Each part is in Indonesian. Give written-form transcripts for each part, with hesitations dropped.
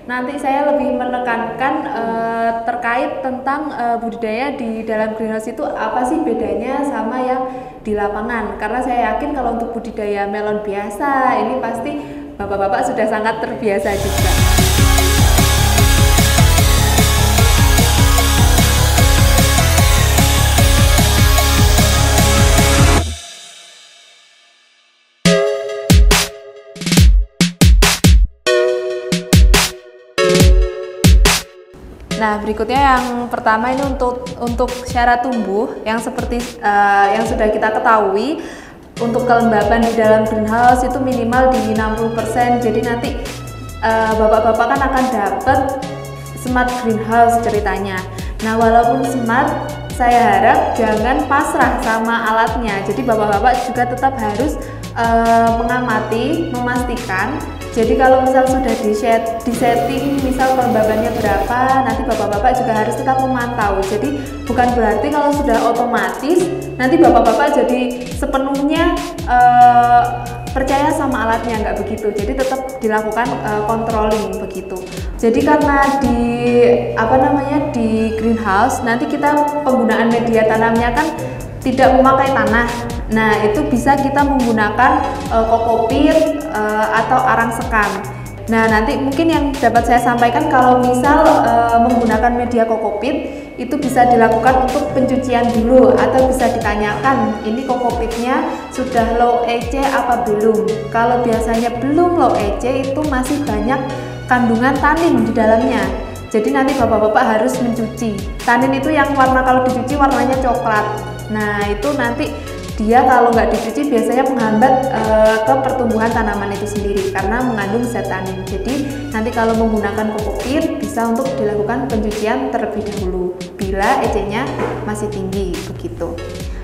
nanti saya lebih menekankan terkait tentang budidaya di dalam greenhouse itu apa sih bedanya sama yang di lapangan. Karena saya yakin kalau untuk budidaya melon biasa ini pasti bapak-bapak sudah sangat terbiasa juga. Nah, berikutnya yang pertama ini untuk syarat tumbuh yang seperti yang sudah kita ketahui, untuk kelembaban di dalam greenhouse itu minimal di 60%. Jadi nanti bapak-bapak kan akan dapat smart greenhouse ceritanya. Nah, walaupun smart, saya harap jangan pasrah sama alatnya. Jadi bapak-bapak juga tetap harus mengamati, memastikan. Jadi kalau misal sudah disetting misal kelembabannya berapa, nanti bapak-bapak juga harus tetap memantau. Jadi bukan berarti kalau sudah otomatis nanti bapak-bapak jadi sepenuhnya percaya sama alatnya, nggak begitu. Jadi tetap dilakukan controlling begitu. Jadi karena di greenhouse nanti kita penggunaan media tanamnya kan tidak memakai tanah. Nah, itu bisa kita menggunakan kokopit atau arang sekam. Nah, nanti mungkin yang dapat saya sampaikan kalau misal menggunakan media kokopit itu bisa dilakukan untuk pencucian dulu, atau bisa ditanyakan ini kokopitnya sudah low EC apa belum. Kalau biasanya belum low EC itu masih banyak kandungan tanin di dalamnya. Jadi nanti bapak-bapak harus mencuci. Tanin itu yang warna, kalau dicuci warnanya coklat. Nah, itu nanti dia kalau nggak dicuci biasanya menghambat ke pertumbuhan tanaman itu sendiri karena mengandung zat tanin. Jadi nanti kalau menggunakan kokopit bisa untuk dilakukan pencucian terlebih dahulu bila EC-nya masih tinggi begitu.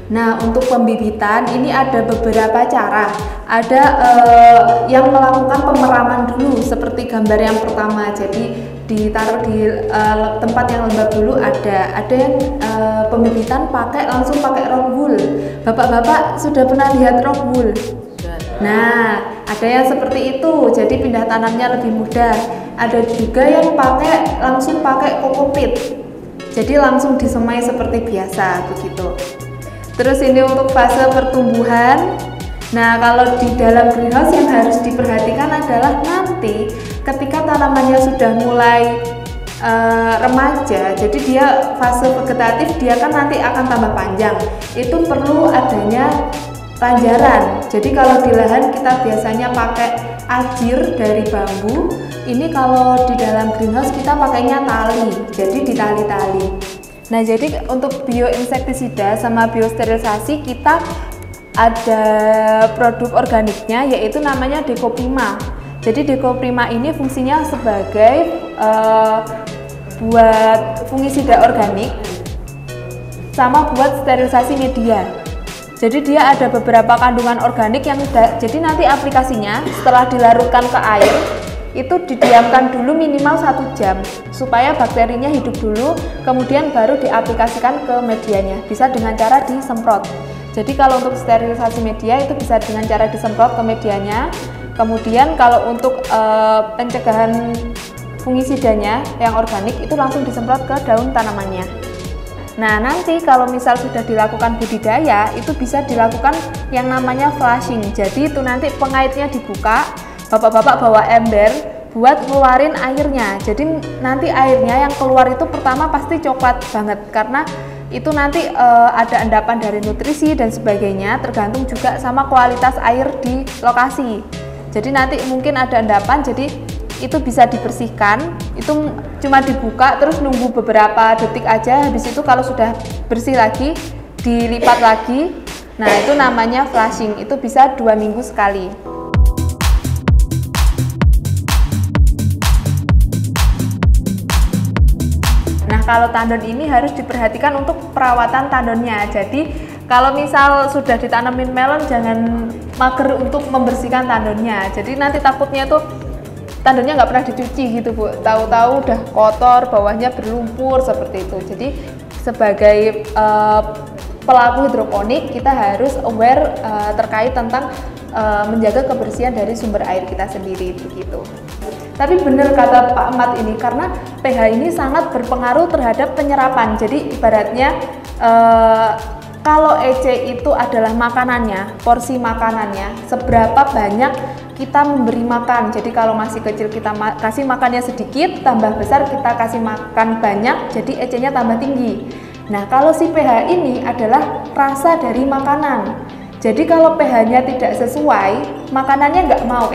Nah, untuk pembibitan ini ada beberapa cara. Ada yang melakukan pemeraman dulu seperti gambar yang pertama. Jadi ditaruh di tempat yang lembab dulu. Ada yang pembibitan langsung pakai rock wool. Bapak-bapak sudah pernah lihat rock wool? Nah, ada yang seperti itu. Jadi pindah tanamnya lebih mudah. Ada juga yang langsung pakai kokopit. Jadi langsung disemai seperti biasa begitu. Terus ini untuk fase pertumbuhan. Nah, kalau di dalam greenhouse yang harus diperhatikan adalah nanti ketika tanamannya sudah mulai remaja, jadi dia fase vegetatif, dia kan nanti akan tambah panjang. Itu perlu adanya ranjaran. Jadi kalau di lahan kita biasanya pakai ajir dari bambu. Ini kalau di dalam greenhouse kita pakainya tali, jadi ditali-tali. Nah, jadi untuk bioinsektisida sama biosterilisasi kita ada produk organiknya yaitu namanya Decoprima. Jadi Decoprima ini fungsinya sebagai buat fungisida organik sama buat sterilisasi media. Jadi dia ada beberapa kandungan organik yang jadi nanti aplikasinya setelah dilarutkan ke air itu didiamkan dulu minimal 1 jam supaya bakterinya hidup dulu, kemudian baru diaplikasikan ke medianya. Bisa dengan cara disemprot. Jadi kalau untuk sterilisasi media itu bisa dengan cara disemprot ke medianya. Kemudian kalau untuk pencegahan fungisidanya yang organik itu langsung disemprot ke daun tanamannya. Nah, nanti kalau misal sudah dilakukan budidaya itu bisa dilakukan yang namanya flushing. Jadi itu nanti pengaitnya dibuka, bapak-bapak bawa ember buat ngeluarin airnya. Jadi nanti airnya yang keluar itu pertama pasti coklat banget karena itu nanti ada endapan dari nutrisi dan sebagainya, tergantung juga sama kualitas air di lokasi. Jadi nanti mungkin ada endapan, jadi itu bisa dibersihkan. Itu cuma dibuka terus nunggu beberapa detik aja, habis itu kalau sudah bersih lagi dilipat lagi. Nah, itu namanya flushing. Itu bisa 2 minggu sekali. Nah, kalau tandon ini harus diperhatikan untuk perawatan tandonnya. Jadi kalau misal sudah ditanamin melon jangan mager untuk membersihkan tandonnya. Jadi nanti takutnya tuh tandonnya nggak pernah dicuci gitu Bu. Tahu-tahu udah kotor, bawahnya berlumpur seperti itu. Jadi sebagai pelaku hidroponik kita harus aware terkait tentang menjaga kebersihan dari sumber air kita sendiri begitu. Tapi benar kata Pak Ahmad ini, karena pH ini sangat berpengaruh terhadap penyerapan. Jadi ibaratnya kalau EC itu adalah makanannya, porsi makanannya, seberapa banyak kita memberi makan. Jadi kalau masih kecil kita kasih makannya sedikit, tambah besar kita kasih makan banyak, jadi EC-nya tambah tinggi. Nah, kalau si pH ini adalah rasa dari makanan. Jadi kalau pH-nya tidak sesuai, makanannya nggak mau,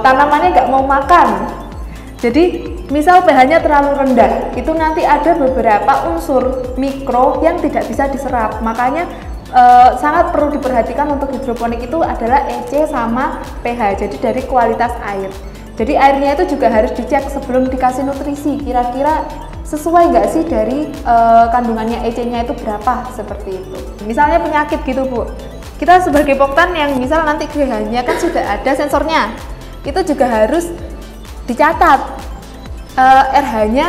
tanamannya nggak mau makan. Jadi misal pH-nya terlalu rendah, itu nanti ada beberapa unsur mikro yang tidak bisa diserap. Makanya sangat perlu diperhatikan untuk hidroponik itu adalah EC sama pH, jadi dari kualitas air. Jadi airnya itu juga harus dicek sebelum dikasih nutrisi, kira-kira sesuai nggak sih dari kandungannya EC-nya itu berapa, seperti itu. Misalnya penyakit gitu Bu, kita sebagai poktan yang misal nanti pH-nya kan sudah ada sensornya, itu juga harus dicatat RH-nya,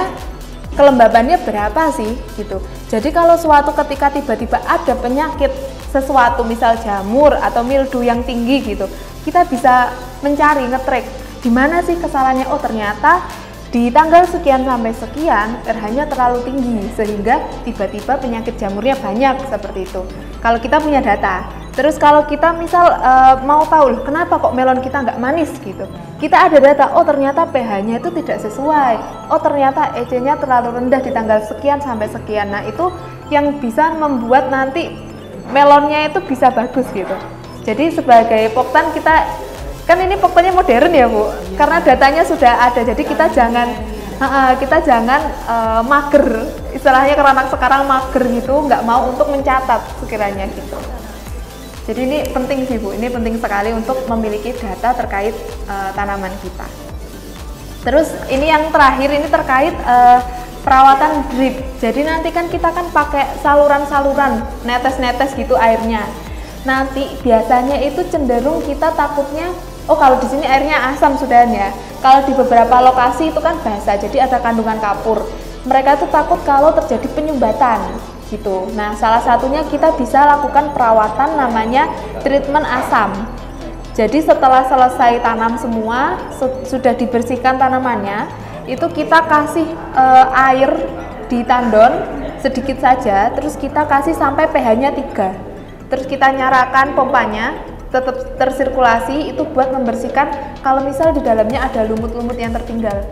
kelembabannya berapa sih gitu. Jadi kalau suatu ketika tiba-tiba ada penyakit sesuatu, misal jamur atau mildew yang tinggi gitu, kita bisa mencari, nge-track di mana sih kesalahannya. Oh ternyata di tanggal sekian sampai sekian RH-nya terlalu tinggi sehingga tiba-tiba penyakit jamurnya banyak, seperti itu. Kalau kita punya data. Terus kalau kita misal mau tahu loh, kenapa kok melon kita nggak manis gitu, kita ada data, oh ternyata pH-nya itu tidak sesuai, oh ternyata EC-nya terlalu rendah di tanggal sekian sampai sekian. Nah itu yang bisa membuat nanti melonnya itu bisa bagus gitu. Jadi sebagai poktan kita, kan ini poktannya modern ya Bu, karena datanya sudah ada, jadi kita jangan mager, istilahnya karena anak sekarang mager gitu, nggak mau untuk mencatat sekiranya gitu. Jadi ini penting sih Bu, ini penting sekali untuk memiliki data terkait tanaman kita. Terus ini yang terakhir, ini terkait perawatan drip. Jadi nanti kan kita kan pakai saluran-saluran, netes-netes gitu airnya. Nanti biasanya itu cenderung kita takutnya, oh kalau di sini airnya asam sudah ya. Kalau di beberapa lokasi itu kan basah, jadi ada kandungan kapur. Mereka tuh takut kalau terjadi penyumbatan gitu. Nah, salah satunya kita bisa lakukan perawatan namanya treatment asam. Jadi setelah selesai tanam semua, sudah dibersihkan tanamannya, itu kita kasih air di tandon sedikit saja, terus kita kasih sampai pH-nya 3. Terus kita nyalakan pompanya, tetap tersirkulasi, itu buat membersihkan kalau misal di dalamnya ada lumut-lumut yang tertinggal.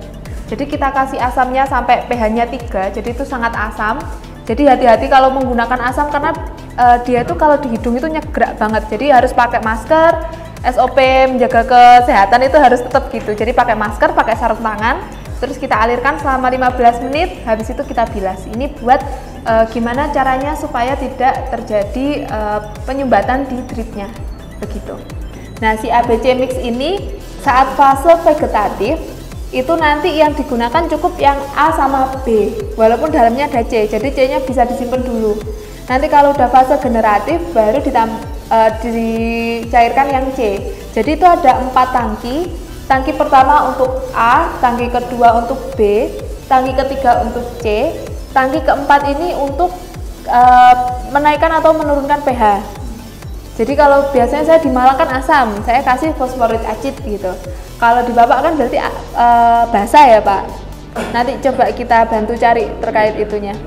Jadi kita kasih asamnya sampai pH-nya 3, jadi itu sangat asam. Jadi hati-hati kalau menggunakan asam karena dia itu kalau di hidung itu nyegrak banget. Jadi harus pakai masker, SOP menjaga kesehatan itu harus tetap gitu. Jadi pakai masker, pakai sarung tangan, terus kita alirkan selama 15 menit, habis itu kita bilas. Ini buat gimana caranya supaya tidak terjadi penyumbatan di dripnya, begitu. Nah, si ABC mix ini saat fase vegetatif itu nanti yang digunakan cukup yang A sama B, walaupun dalamnya ada C, jadi C-nya bisa disimpan dulu. Nanti kalau udah fase generatif baru dicairkan yang C. Jadi itu ada 4 tangki. Tangki pertama untuk A, tangki kedua untuk B, tangki ketiga untuk C, tangki keempat ini untuk menaikkan atau menurunkan pH. Jadi kalau biasanya saya di Malang kan asam, saya kasih fosforit acid gitu. Kalau di Bapak kan berarti basah ya Pak. Nanti coba kita bantu cari terkait itunya.